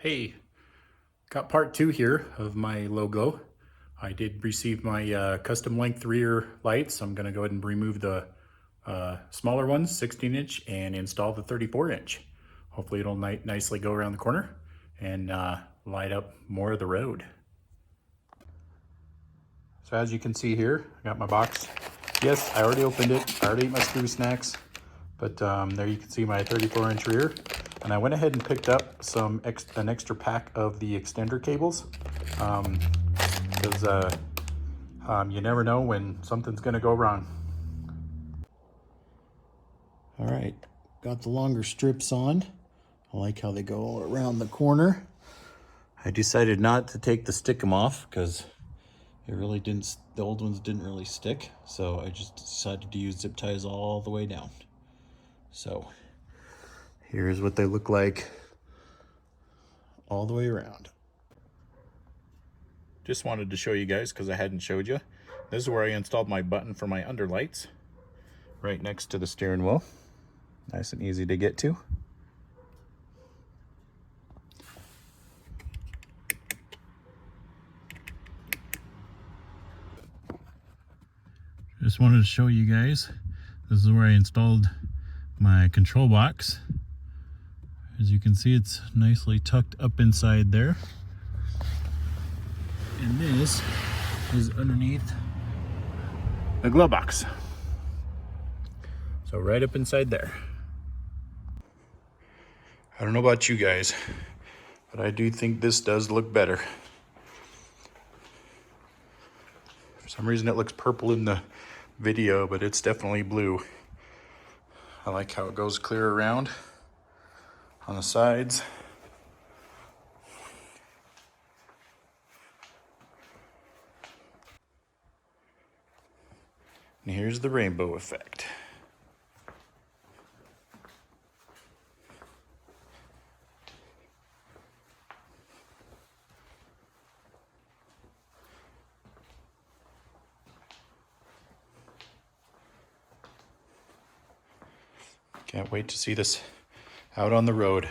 Hey, got part 2 here of my LowGlow. I did receive my custom length rear lights. I'm going to go ahead and remove the smaller ones, 16-inch, and install the 34-inch. Hopefully it'll nicely go around the corner and light up more of the road. So as you can see here, I got my box. Yes, I already opened it. I already ate my screw snacks. But there you can see my 34-inch rear. And I went ahead and picked up an extra pack of the extender cables. Because you never know when something's gonna go wrong. All right, got the longer strips on. I like how they go all around the corner. I decided not to take the stickum off because it really didn't, the old ones didn't really stick. So I just decided to use zip ties all the way down. So here's what they look like all the way around. Just wanted to show you guys because I hadn't showed you. This is where I installed my button for my underlights, right next to the steering wheel. Nice and easy to get to. Just wanted to show you guys. This is where I installed my control box. As you can see, it's nicely tucked up inside there. And this is underneath the glove box. So right up inside there. I don't know about you guys, but I do think this does look better. For some reason it looks purple in the video, but it's definitely blue. I like how it goes clear around on the sides. And here's the rainbow effect. Can't wait to see this out on the road.